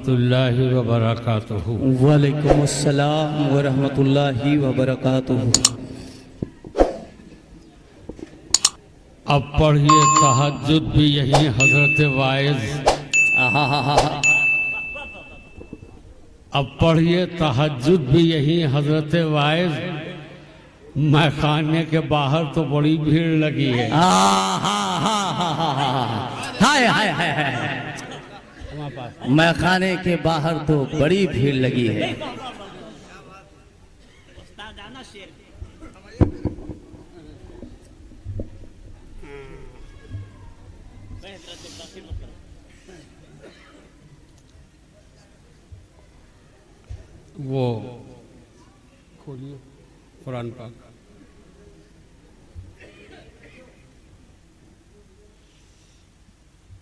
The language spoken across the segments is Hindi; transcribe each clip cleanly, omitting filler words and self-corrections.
रहमतुल्लाहि व बरकातुहू। वालेकुम अस्सलाम व रहमतुल्लाहि व बरकातुहू। अब पढ़िए तहज्जुद भी यही हजरत वाइज। अब पढ़िए तहज्जुद भी यही हजरत वाइज। मैखाने के बाहर तो बड़ी भीड़ लगी है। हाय हाय हाय हाय, मैखाने के बाहर तो बड़ी भीड़ लगी है। वो खोलिए कुरान पाक।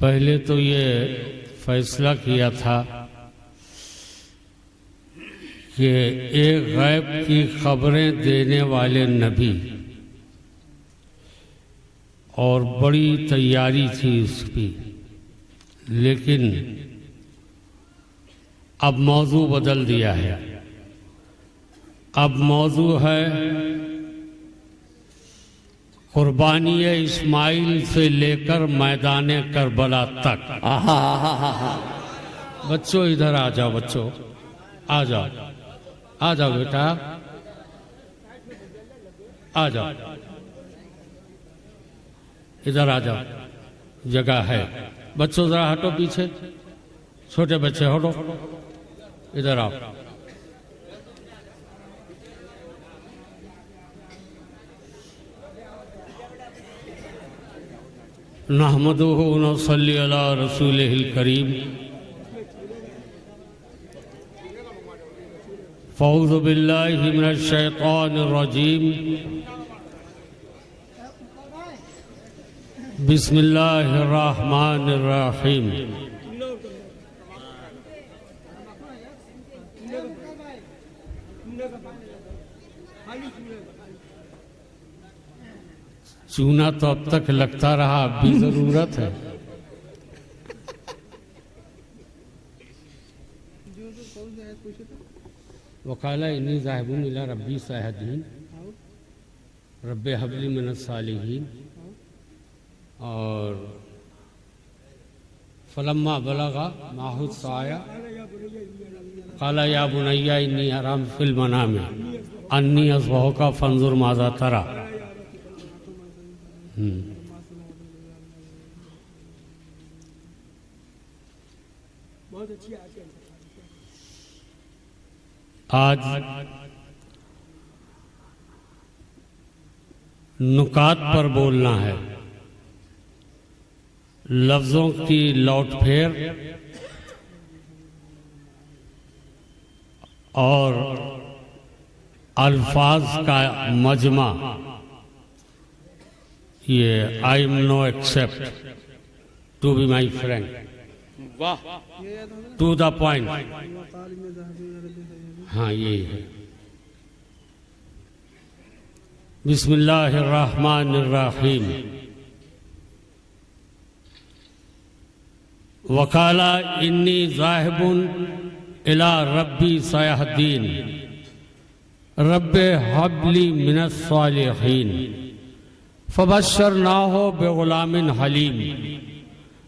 पहले तो ये फैसला किया था कि एक गैब की खबरें देने वाले नबी, और बड़ी तैयारी थी इसकी, लेकिन अब मौजू बदल दिया है। अब मौजू है कुर्बानी इस्माइल से लेकर मैदान करबला तक। बच्चों इधर आ जाओ, बच्चों आ जाओ, आ जाओ बेटा, आ जाओ, इधर आ जाओ, जगह है। बच्चों जरा हटो पीछे, छोटे बच्चे हटो, इधर आओ। नहमदुहु व नसल्ली अला रसूलिहिल करीम। फ़ऊज़ु बिल्लाहि मिनश शैतानिर रजीम। बिस्मिल्लाहिर रहमानिर रहीम। चूना तो अब तक लगता रहा, अब भी जरूरत है। वकाला इन्नी ज़ाहिबुन इला रब्बी साहिदीन रब्बे हबली मिनस सालिहीन। और फलम्मा बलगा माहुद साया काला या बुनैया इन्नी अराम फिल मनाम अन्नी अस्बहुका फंजुर माज़ा तरा। आज नुकात पर बोलना है, लफ्जों की लौटफेर और अल्फाज का मजमा। ये I am no except to be my friend, to the point. हाँ यही है। बिस्मिल्लाहिर रहमानिर रहीम। वकाला इन्नी ज़ाहिबुन इला रब्बी सयहदीन रब्बे हबली मिनस सालिहीन। फबश्शरनाहु बिग़ुलामिन हलीम।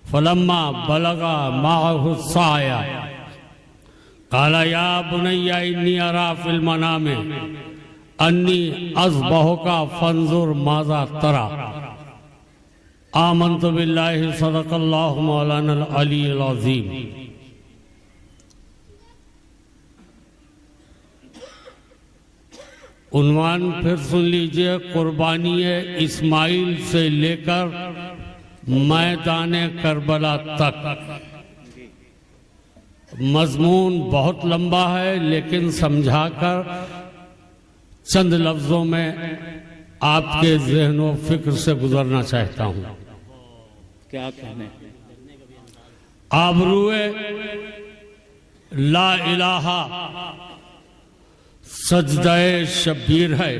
फलम्मा बलगा माअहु साया काला या बुनैया इन्नी अरा फिल मनाम अन्नी अस्बहुका फंजुर माज़ा तरा। आमन्तु बिल्लाहि सदक़ल्लाहु मौलानल अलीयुल अज़ीम। उन्वान फिर सुन लीजिए, कुर्बानी इस्माइल से लेकर मैदान करबला तक। मजमून बहुत लंबा है, लेकिन समझाकर चंद लफ्जों में आपके ज़हन व फिक्र से गुजरना चाहता हूं। क्या कहने? आबरूए ला इलाहा सजदाए शब्बीर है।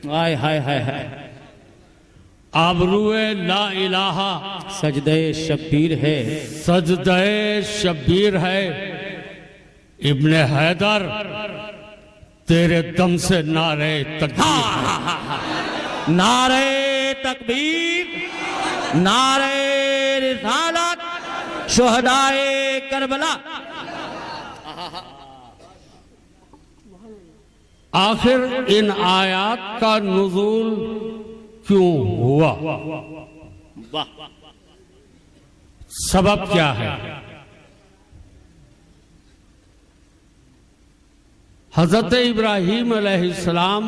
हाय हाय हाय हाय। आबरूए ला इलाहा सजदे शब्बीर है। सजदाए शब्बीर है। इब्ने हैदर, तेरे दम से नारे तकबीर, नारे तकबीर, नारे रिसालत, शुहदाए करबला। आखिर इन आयात का नुज़ूल क्यों हुआ, सबब क्या है? हजरत इब्राहीम अलैहिस्सलाम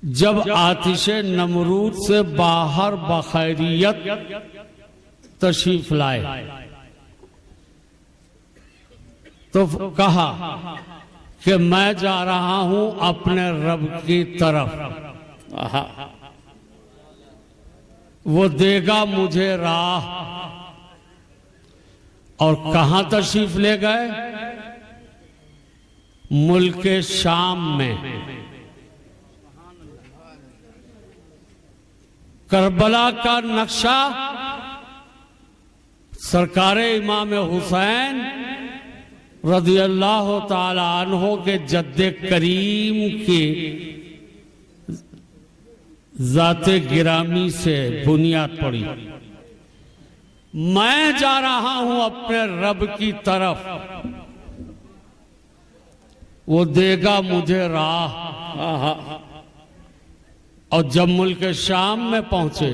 जब आतिशे नमरूद से बाहर बखैरियत तशरीफ लाए तो कहा कि मैं जा रहा हूं अपने रब की तरफ, वो देगा मुझे राह। और कहां तशरीफ ले गए? मुल्क शाम में। करबला का नक्शा सरकारे इमाम हुसैन रज़ी अल्लाह ताला अन्हो के जद्दे करीम की ज़ाते गिरामी से बुनियाद पड़ी। मैं जा रहा हूं अपने रब की तरफ, वो देगा मुझे राह। और जब मुल्क शाम में पहुंचे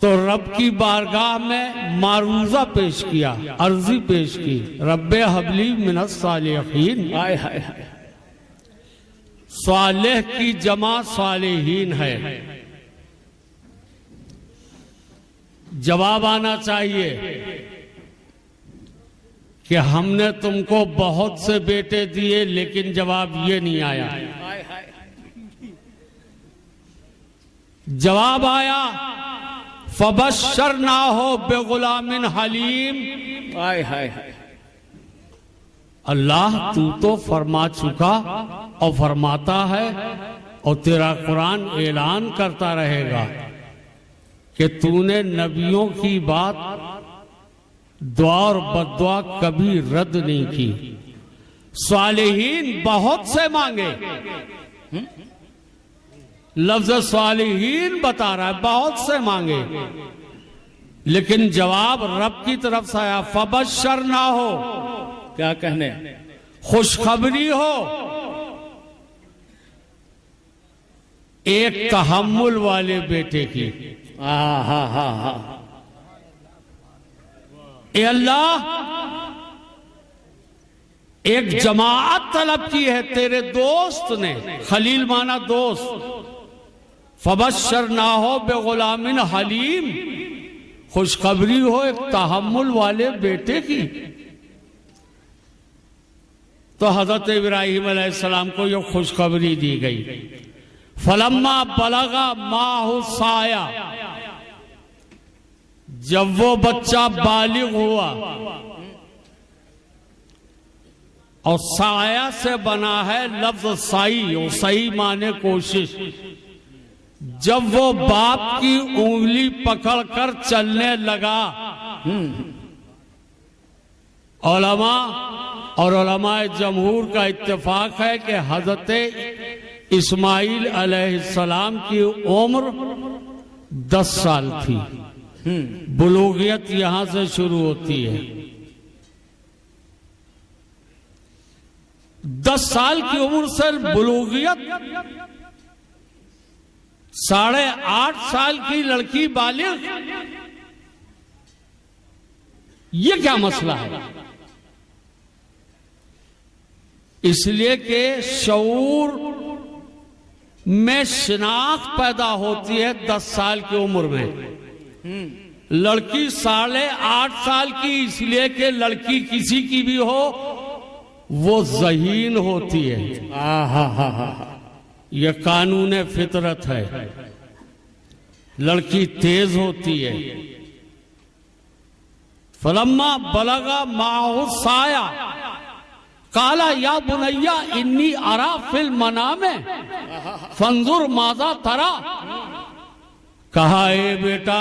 तो रब की बारगाह में मारूजा पेश किया, अर्जी पेश की, रब्बे हबली मिनस सालिहीन। सालेह की जमा सालिहीन है। जवाब आना चाहिए कि हमने तुमको बहुत से बेटे दिए, लेकिन जवाब ये नहीं आया। जवाब आया फबश्शरना हो बेगुलामिन हलीम। अल्लाह तू तो फरमा चुका और फरमाता है, और तेरा कुरान ऐलान करता रहेगा कि तूने नबियों की बात दुआ और बद्दुआ कभी रद्द नहीं की। सालिहीन बहुत से मांगे, लफ्ज सालिहीन बता रहा है, बहुत से मांगे, लेकिन जवाब रब की तरफ से आया फबश्शर ना हो, क्या कहने, खुशखबरी हो, एक तहम्मुल वाले बेटे की। ए अल्लाह, एक जमाअत तलब की है तेरे दोस्त ने, खलील माना दोस्त। फबश्शर ना हो बेगुलामिन हलीम, खुशखबरी हो एक तहम्मुल वाले बेटे की। तो हजरत इब्राहीम अलैहिस्सलाम को यह खुशखबरी दी गई। फलम्मा बलगा माहु साया, जब वो बच्चा बालिग हुआ, और साया से बना है लफ्ज साई, और सही माने कोशिश। जब वो बाप की उंगली पकड़कर चलने लगा, उलमा और उलमाए जमहूर का इत्तेफाक है कि हजरत इस्माइल अलैहिस्सलाम की उम्र 10 साल थी। बुलूगियत यहां से शुरू होती है। 10 साल की उम्र से बुलूगियत, 8.5 साल की लड़की बालिग, ये क्या मसला है? इसलिए कि शऊर में शिनाख्त पैदा होती है 10 साल की उम्र में। लड़की 8.5 साल की, इसलिए कि लड़की किसी की भी हो वो ज़हीन होती है। यह कानून फितरत है। लड़की तेज होती है। फलम्मा बलगा माहु साया काला या बुनैया इन्नी अरा फिल मनामे फंजुर माजा तरा। कहा ए बेटा,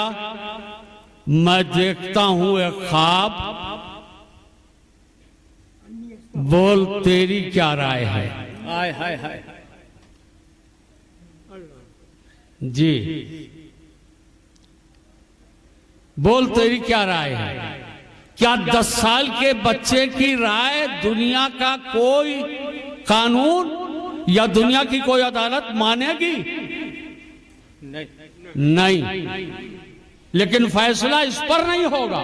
मैं देखता हूं एक ख्वाब, बोल तेरी क्या राय है। हाय हाय हाय। जी, बोल तेरी क्या राय है। क्या 10 साल के बच्चे की राय दुनिया का कोई कानून या दुनिया की कोई अदालत मानेगी? नहीं। लेकिन फैसला इस पर नहीं होगा।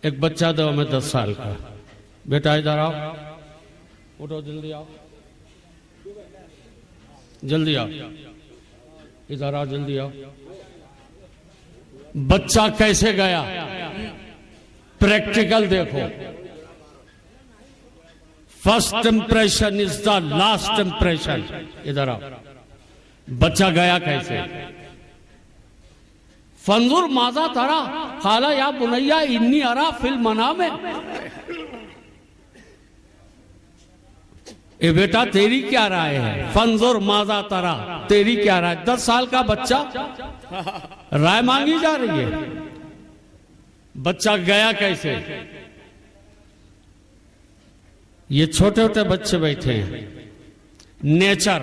एक बच्चा दो हमें 10 साल का, बेटा इधर आओ, उठो, जल्दी आओ, जल्दी आओ, इधर आओ, जल्दी आओ। बच्चा कैसे गया, प्रैक्टिकल देखो। First impression is the last impression. इधर आओ, बच्चा गया कैसे। फंजुर माजा तरा खाला या बुनैया इन्नी अरा फिल मना में। ए बेटा तेरी क्या राय है। फंजुर माजा तरा, तेरी क्या राय। 10 साल का बच्चा, राय मांगी जा रही है। बच्चा गया कैसे। ये छोटे छोटे बच्चे बैठे हैं। नेचर,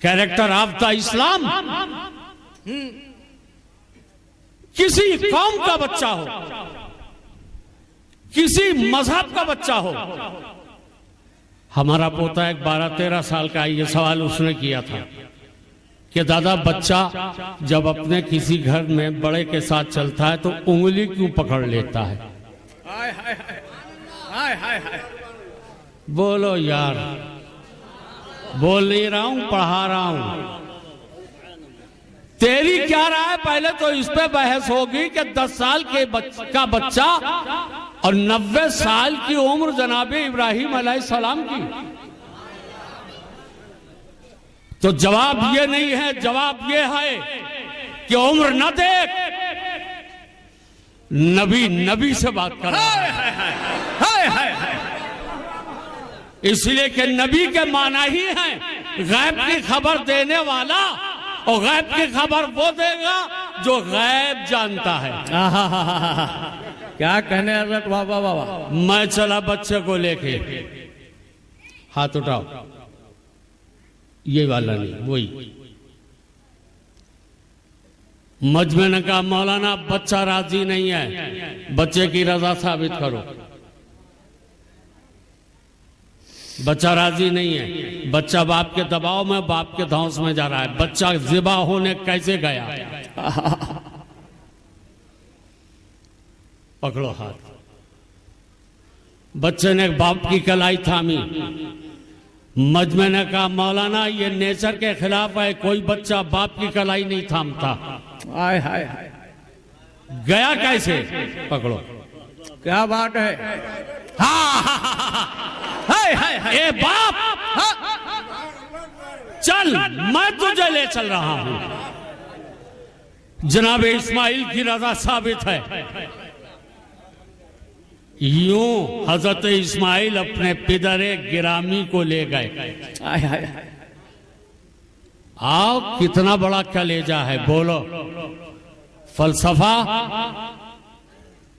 कैरेक्टर ऑफ द इस्लाम। किसी कौम का बच्चा हो, किसी मजहब का बच्चा हो। हमारा पोता एक 12-13 साल का, ये सवाल उसने किया था कि दादा बच्चा जब अपने किसी घर में बड़े के साथ चलता है तो उंगली क्यों पकड़ लेता है। हाय हाय हाय हाय हाय। बोलो यार, बोल नहीं रहा हूं, पढ़ा रहा हूं। तेरी क्या राय। पहले तो इस पे बहस होगी कि 10 साल के का बच्चा और 90 साल की उम्र जनाबे इब्राहिम अलैहिस्सलाम की। तो जवाब ये नहीं है, जवाब ये है कि उम्र न देख, नबी नबी से बात कर रहा है। इसलिए कि नबी के माना ही है गैब की खबर देने वाला, और गैब की खबर वो देगा जो गैब जानता है। क्या कहने हजरत, वाह वाह वाह। मैं चला बच्चे को लेके, हाथ उठाओ, ये वाला नहीं, वही। मजमे ने कहा मौलाना बच्चा राजी नहीं है, बच्चे की रजा साबित करो। बच्चा राजी नहीं है, बच्चा बाप के दबाव में, बाप के धौंस में जा रहा है। बच्चा ज़िबा होने कैसे गया। पकड़ो हाथ। बच्चे ने बाप की कलाई थामी। मजमे ने कहा मौलाना ये नेचर के खिलाफ है, कोई बच्चा बाप की कलाई नहीं थामता। हाय हाय हाय। गया कैसे। पकड़ो, क्या बात है। हाय हाय हाय। ए बाप, चल मैं तुझे ले चल रहा हूं। जनाब इस्माइल की रजा साबित है। यूं हजरत इस्माइल अपने पिदरे गिरामी को ले गए। हाय हाय हाय। आओ, कितना बड़ा कलेजा है। बोलो, फलसफा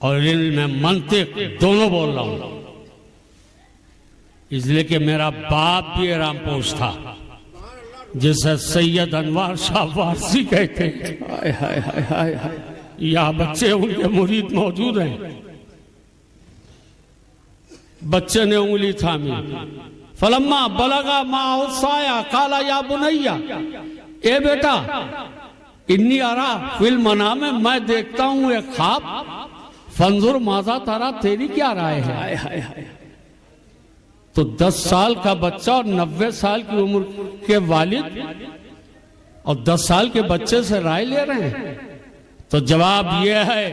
और इल्म मंतिक दोनों बोल रहा हूं। इसलिए कि मेरा बाप भी रामपोश था, जिसे सैयद अनवार शाह वारसी कहते हैं। हाय हाय हाय हाय हाय। यहाँ बच्चे उनके मुरीद मौजूद हैं। बच्चे ने उंगली थामी। फलम्मा बलगा माया काला या बुनैया, ए बेटा इन्नी आरा फिल मना में, मैं देखता हूं एक ख्वाब। फंजुर माजा तारा, तेरी क्या राय है। हाय हाय हाय। तो 10 साल का बच्चा और 90 साल की उम्र के वालिद और 10 साल के बच्चे से राय ले रहे हैं। तो जवाब यह है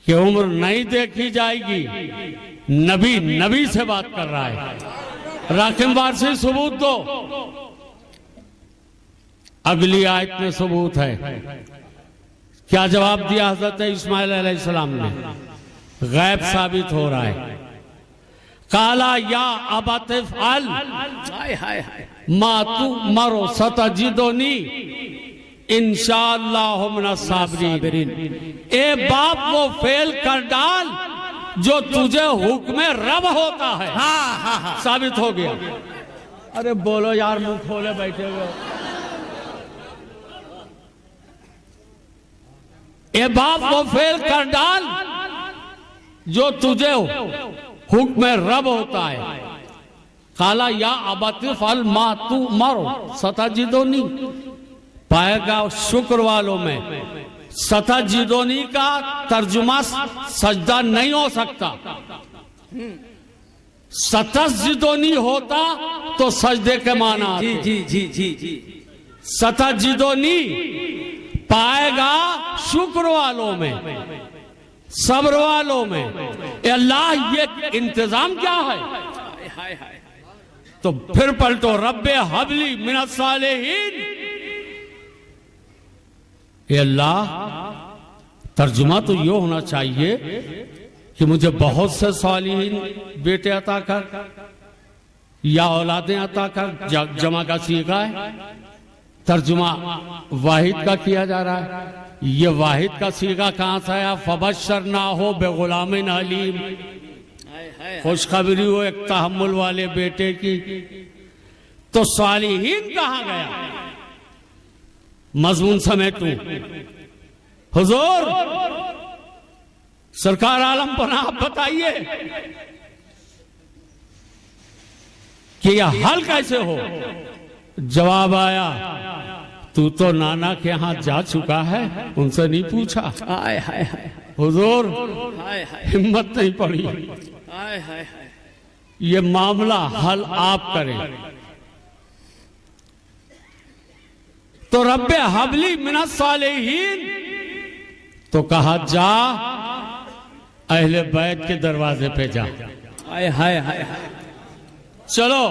कि उम्र नहीं देखी जाएगी, नबी नबी से बात कर रहा है। राकिम वारसी सबूत दो। अगली आयत में सबूत है। क्या जवाब दिया हजरत इस्माइल अलैहिस्सलाम ने। गैब साबित हो रहा है। काला या अबातिफ अल हाय हाय हाय। मा तू मरो सतजिदोनी, इंशाअल्लाह मिनस साबिरीन। ए बाप वो फेल कर डाल जो तुझे हुक्म रब होता है। हाँ। साबित हो गया। अरे बोलो यार, मुंह खोले बैठे हुए। ए बाप वो फेल कर डाल जो तुझे हुक्म रब होता है। काला या अबती फल मा तू मरो सताजिदोनी। पाएगा शुक्र वालों में सताजिदोनी का तर्जुमा सजदा नहीं हो सकता। सतजिदोनी होता तो सजदे के माना आते। जी। सतजिदोनी पाएगा शुक्र वालों में, सब्र वालों में। अल्लाह ये इंतजाम क्या है? हाय। तो फिर पलटो, रब्बे हबली मिनस सालिहीन। ये अल्लाह, तर्जुमा तो ये होना चाहिए कि मुझे बहुत से सालिहीन बेटे अता कर या औलादें अता कर। जमा का सीखा है, तर्जुमा वाहिद का किया जा रहा है। ये वाहिद का सीगा कहां से आया? फबश्शर ना हो बेगुलामिन अलीम। खुशखबरी हो एक तहम्मुल वाले बेटे की। तो सालिहीन कहां गया? मजमून समेटूं। हुजूर सरकार आलम पना, आप बताइए कि यह हल कैसे हो? जवाब आया, तू तो नाना के यहां जा चुका है, उनसे नहीं पूछा। हाय। हुजूर हाय। हिम्मत नहीं पड़ी। हाय। ये मामला हल आप करें। तो रब्बे हबली मिनस सालिहीन, तो कहा जा अहले बैत के दरवाजे पे जा। हाय। चलो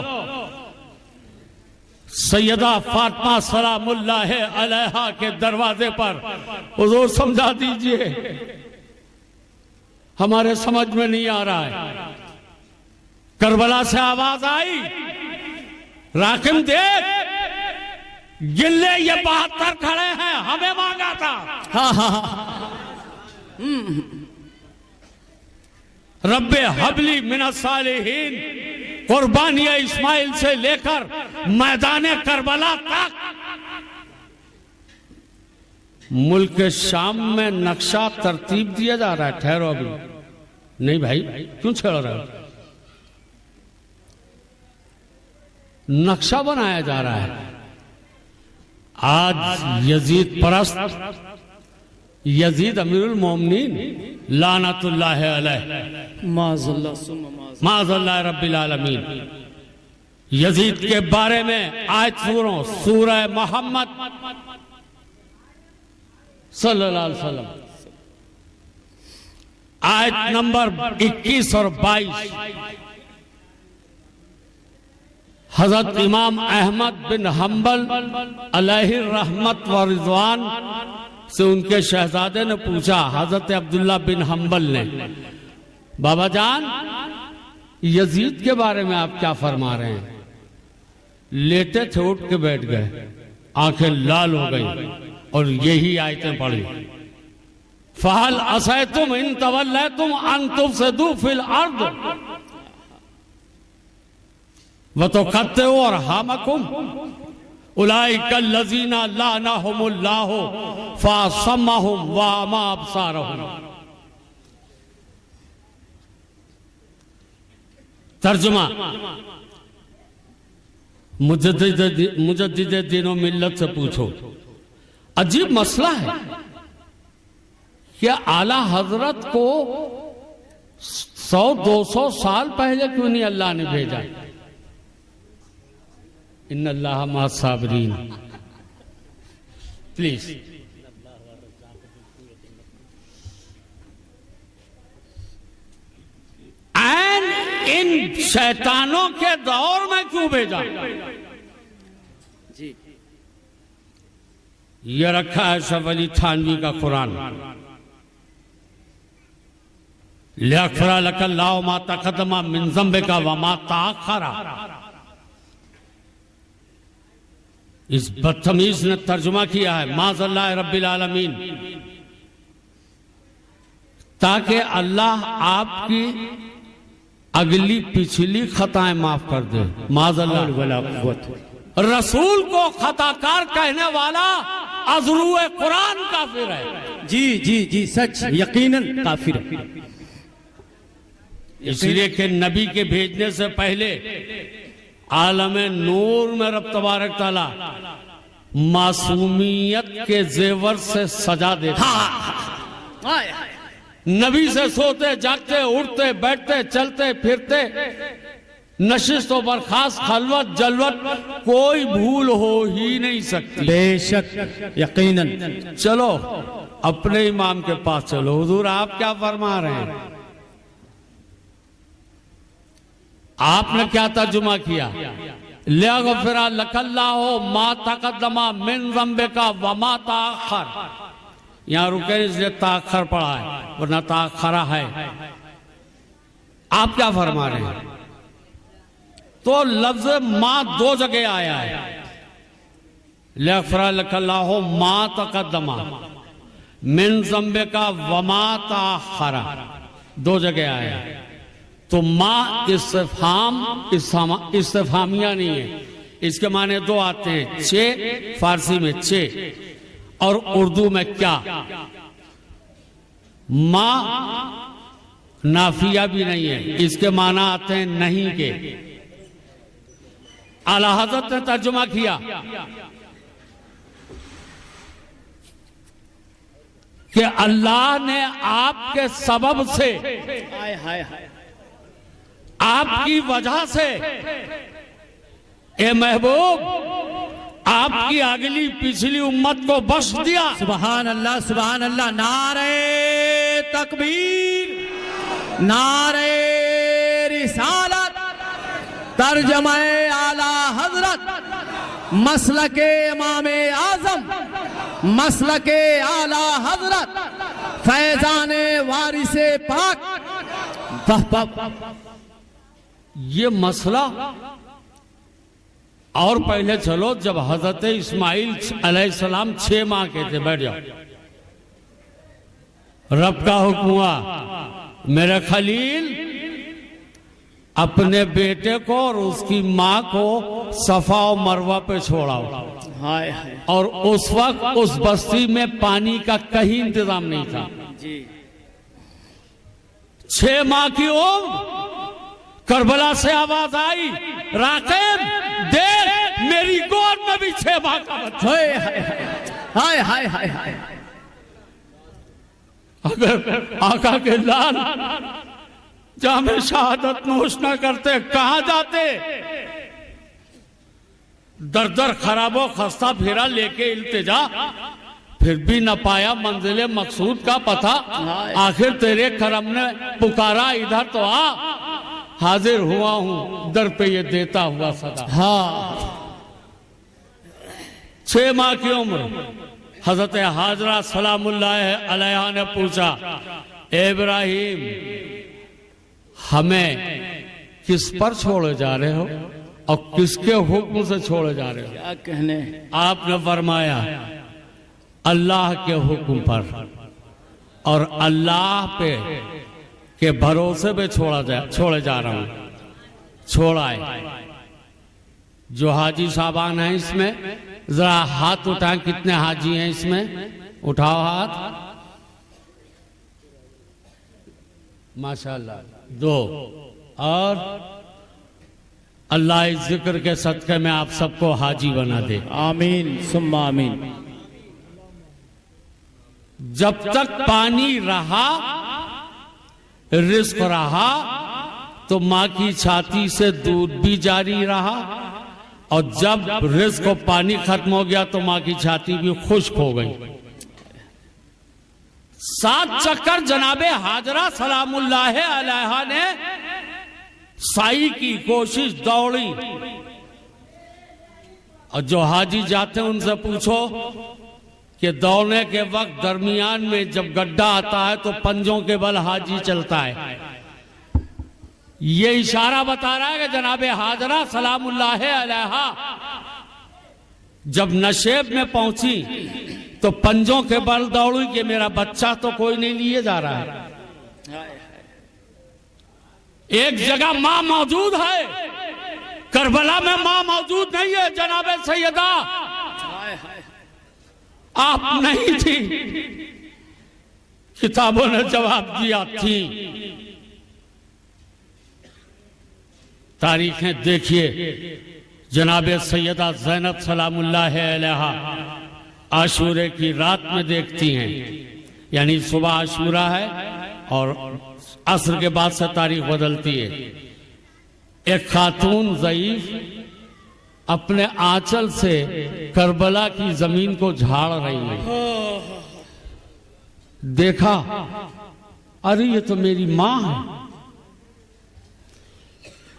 सैयदा फातिमा सलामुल्लाह अलैहा के दरवाजे पर। हुजूर समझा दीजिए, हमारे समझ में नहीं आ रहा है। करबला से आवाज आई, राकिम देख, गिल्ले ये 72 खड़े हैं, हमें मांगा था। हाँ। रब्बे हबली मिनस सालिहीन, कुर्बानी इस्माइल से लेकर मैदान करबला तक मुल्क शाम में नक्शा तरतीब दिया जा रहा है। ठहरो अभी, नहीं भाई क्यों छेड़ रहे हो? नक्शा बनाया जा रहा है। आज यजीद परस्त, यजीद अमीरुल मोमिनीन लानतुल्लाह अलैह माज़ल्लाह रब्बिल आलमीन, यजीद के बारे में आयत सूरह मोहम्मद सल्लल्लाहु अलैहि वसल्लम आयत नंबर 21 और 22। हजरत इमाम अहमद बिन हम्बल अलैहि रहमत व रिज़वान से उनके शहजादे ने पूछा, हजरत अब्दुल्ला बिन हम्बल ने, बाबा जान यजीद के बारे में आप क्या फरमा रहे हैं? लेटे थे, उठ के बैठ गए, आंखें लाल हो गई और यही आयतें पढ़ी। फहल असैतुम इन तवल्लैतुम अन तुफसिदू फिल अर्द व तुक़त्तिउ अरहामकुम उलाइका लज़ीना लानहुमुल्लाहु फ़असम्महुम व अमा अबसारहुम। तर्जुमा, मुजद्दिद दीनो मिल्लत से पूछो। अजीब मसला है, क्या आला हजरत को 100-200 साल पहले क्यों नहीं अल्लाह ने भेजा? इन्नल्लाह मअस साबिरीन। प्लीज इन शैतानों के दौर में क्यों भेजा? जी, ये रखा है शफ अली थानवी का कुरान। लियग़फ़िरा लकल्लाहु मा तक़द्दमा मिन ज़ंबिका व मा तअख़्ख़रा। इस बदतमीज ने तर्जुमा किया है माज़ल्लाह रब्बिल आलमीन, ताकि अल्लाह आपकी अगली पिछली खताएं माफ कर दे। माज़ल्लाह। वला कुव्वत। रसूल को खताकार कहने वाला अज़रूए कुरान काफिर है। जी जी जी, सच, यकीनन काफिर है। इसलिए कि नबी के भेजने से पहले आलमे नूर में रब तबारक ताला मासूमियत के जेवर से सजा देता। हाय हाय। नबी से सोते जागते उठते बैठते चलते फिरते नशिस्त व बर्खास्त खलवत जलवत कोई भूल हो ही नहीं सकती। बेशक यकीनन। चलो अपने इमाम के पास चलो। हुजूर आप क्या फरमा रहे हैं? आपने क्या तर्जुमा किया? लियग़फ़िरा लकल्लाहु मा तक़द्दमा मिन ज़ंबिका व मा तअख़्ख़र। यहां रुके इसलिए ताखर पड़ा है, वरना ताखरा है। आप क्या फरमा रहे हैं? तो लफ्ज मां दो जगह आया है। लियग़फ़िरा लकल्लाहु मा तक़द्दमा मिन ज़ंबिका व मा तअख़्ख़र, दो जगह आया है। तो माँ इस्तिफ़हामिया नहीं है, इसके माने दो आते हैं, चे फारसी में चे और उर्दू में क्या। माँ नाफिया भी नहीं है, इसके माना आते हैं नहीं के। आला हज़रत ने तर्जुमा किया कि अल्लाह ने आपके सबब से, हाय हाय हाय, आपकी वजह से ए महबूब आपकी अगली पिछली उम्मत को बख्श दिया। सुभान अल्लाह सुभान अल्लाह। नारे तकबीर, नारे रिसालत, तर्जमे आला हजरत, मसलके इमामे आजम, मसलके आला हजरत, फैजाने वारिसे पाक। वाह वाह। ये मसला। और पहले चलो, जब हजरत इस्माइल अलैहिस्सलाम 6 माह के थे, बैठ जाओ, रब का हुक्म हुआ मेरे खलील अपने बेटे को और उसकी माँ को सफा और मरवा पे छोड़ाओ। हाय हाय। और उस वक्त उस बस्ती में पानी का कहीं इंतजाम नहीं था। जी। 6 माह की उम्र, करबला से आवाज आई, राकिब देख मेरी गोद में भी 6 माह का बच्चा। हाय हाय हाय हाय। अगर आका के लाल जामे शहादत नोश न करते कहां जाते? दर दर खराबो खस्ता फेरा लेके इल्तिजा, फिर भी न पाया मंजिले मकसूद का पता। आखिर तेरे करम ने पुकारा, इधर तो आ, हाजिर हुआ हूं दर पे ये देता हुआ सदा। हाँ। 6 माह की उम्र हजरत हाजरा सलामुल्लाह अलैहा ने पूछा, इब्राहिम हमें किस पर छोड़े जा रहे हो और किसके हुक्म से छोड़े जा रहे हो? क्या कहने। आपने फरमाया अल्लाह के हुक्म पर और अल्लाह पे के भरोसे पे छोड़े जा रहा हूं। छोड़ा है। जो हाजी साहबान हैं इसमें जरा हाथ उठाएं, कितने हाजी हैं इसमें? उठाओ हाथ। माशाल्लाह 2। और अल्लाह इस जिक्र के सदक़े में आप सबको हाजी बना दे। आमीन सुम्मा आमीन। जब तक पानी रहा, रिस्क रहा, तो मां की छाती से दूध भी जारी रहा, और जब रिस्क और पानी खत्म हो गया तो मां की छाती भी खुश्क हो गई। 7 चक्कर जनाबे हाजरा सलामुल्लाह अलैहा ने साई की कोशिश दौड़ी। और जो हाजी जाते हैं उनसे पूछो कि दौड़ने के वक्त दरमियान में जब गड्ढा आता है तो पंजों के बल हाजी चलता है। ये इशारा बता रहा है कि जनाबे हाजरा सलामुल्लाह अलैहा जब नशेब में पहुंची तो पंजों के बल दौड़ी कि मेरा बच्चा तो कोई नहीं लिए जा रहा है। एक जगह मां मौजूद है, करबला में मां मौजूद नहीं है जनाबे सैयदा, आप नहीं थी, किताबों ने जवाब दिया थी। तारीखें देखिए, जनाबे सैयदा ज़ैनब सलामुल्लाह अलैहा आशूरे की रात में देखती हैं, यानी सुबह आशूरा है और असर के बाद से तारीख बदलती है। एक खातून ज़ईफ अपने आंचल से करबला की जमीन को झाड़ रही है। देखा, अरे ये तो मेरी मां है।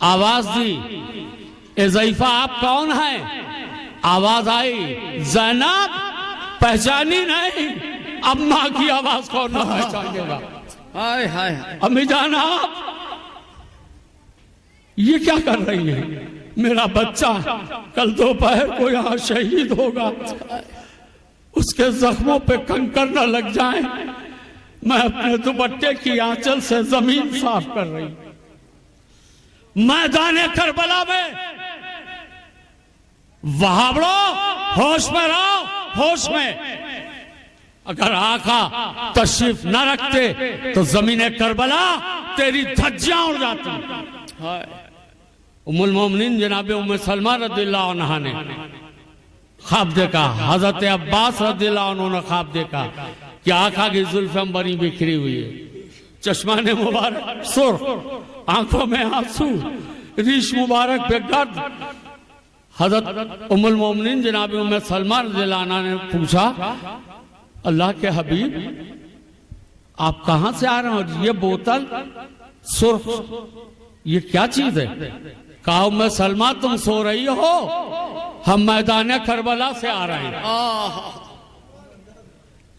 आवाज दी, ए ज़ईफा आप कौन हैं? आवाज आई, ज़ैनब। पहचानी नहीं, अब मां की आवाज कौन ना पहचानेगा। हाय हाय हाय। अम्मी जान आप ये क्या कर रही है? मेरा बच्चा कल दोपहर को यहां शहीद होगा, उसके जख्मों पे कंकर न लग जाए। मैं अपने दुपट्टे की आंचल से जमीन साफ कर रही हूं। मैदान करबला में वहाबड़ो, होश में रहो, होश में। अगर आका तशरीफ न रखते तो जमीन करबला तेरी धज्जियां उड़ जाती। उम्मुल मोमिनीन जनाबे उम्मे सलमा रज़ियल्लाहु अन्हा ने ख्वाब देखा, हजरत अब्बास रज़ियल्लाहु अन्हु ने ख्वाब देखा कि आका की जुल्फ़ें बड़ी बिखरी हुई है, चश्माने मुबारक सुर्ख, आंखों में आंसू, रीश मुबारक पे गर्द। हजरत उम्मुल मोमिनीन जनाबे उम्मे सलमा रज़ियल्लाहु अन्हा ने पूछा, अल्लाह के हबीब आप कहां से आ रहे हो? ये बोतल सुर्ख, ये क्या चीज है? कहा उम्मे सलमा तुम सो रही हो, हम मैदान करबला से आ रहे हैं।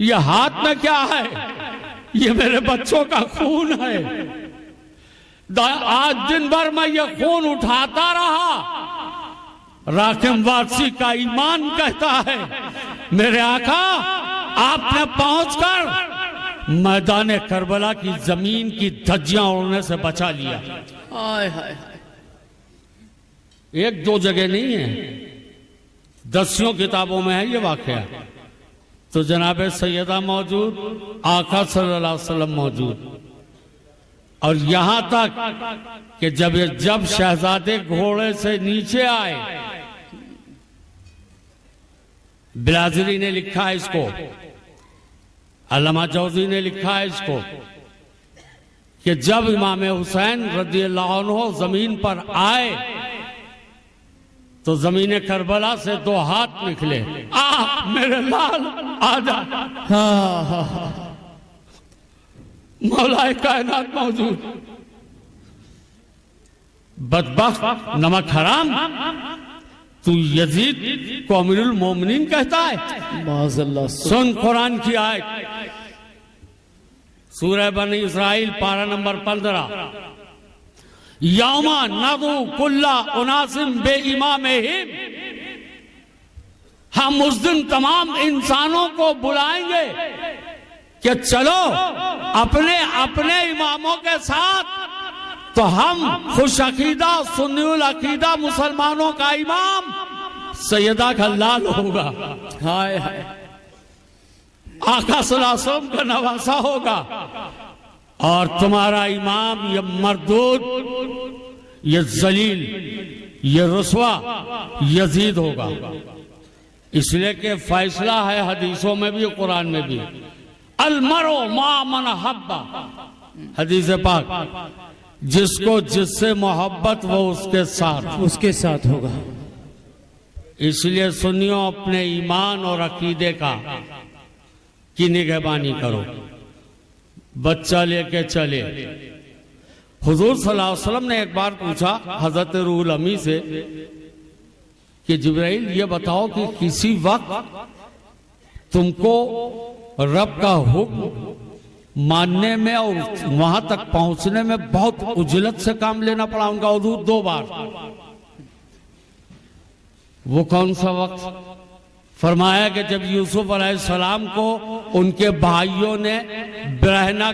ये हाथ में क्या है? ये मेरे बच्चों का खून है। आज दिन भर मैं ये खून उठाता रहा। राकिम वारसी का ईमान कहता है, मेरे आका आपने पहुंचकर मैदान करबला की जमीन की धज्जियां उड़ने से बचा लिया। हाय हाय हाय। एक दो जगह नहीं है, दसियों किताबों में है ये वाकया। तो जनाबे सैयदा मौजूद, आका सल्लल्लाहु अलैहि वसल्लम मौजूद, और यहां तक कि जब शहजादे घोड़े से नीचे आए, बिलाजरी ने लिखा है इसको, अल्लामा जौजी ने लिखा है इसको, कि जब इमाम हुसैन रज़ियल्लाहु अन्हु जमीन पर आए तो जमीन करबला से दो हाथ निकले। मेरे लाल आजा। मौलाए कायनात मौजूद। बदबख्त नमक हराम, तू यजीद को अमीरुल मोमिनीन कहता है? माज़अल्लाह। सुन कुरान की आयत, सूरह बनी इस्राइल पारा नंबर 15, यौमा नदू कुल्ला उनासिम बे इमामिहिम, हम उस दिन तमाम इंसानों को बुलाएंगे कि चलो अपने अपने इमामों के साथ। तो हम खुश अकीदा सुन्नीउल अकीदा मुसलमानों का इमाम सैयदा का लाल होगा। हाय हाय। आका सल्लल्लाहु अलैहि वसल्लम का नवासा होगा, और तुम्हारा इमाम ये मरदूद, ये जलील, ये रुस्वा यजीद होगा। इसलिए कि फैसला है हदीसों में भी कुरान में भी, अलमरो मा मन हब्बा, हदीस पाक, जिसको जिससे मोहब्बत वो उसके साथ होगा। इसलिए सुनियो, अपने ईमान और अकीदे की निगहबानी करो। बच्चा लेके चले। हुजूर सल्लल्लाहु अलैहि वसल्लम ने एक बार पूछा हजरत रूहुल अमी से कि जिब्राइल ये बताओ कि किसी वक्त तुमको रब का हुक्म मानने में और वहां तक पहुंचने में बहुत उजलत से काम लेना पड़ा? उनका हुजूर 2 बार। वो कौन सा वक्त? फरमाया कि जब यूसुफ अलैहिस्सलाम को उनके भाइयों ने बरहना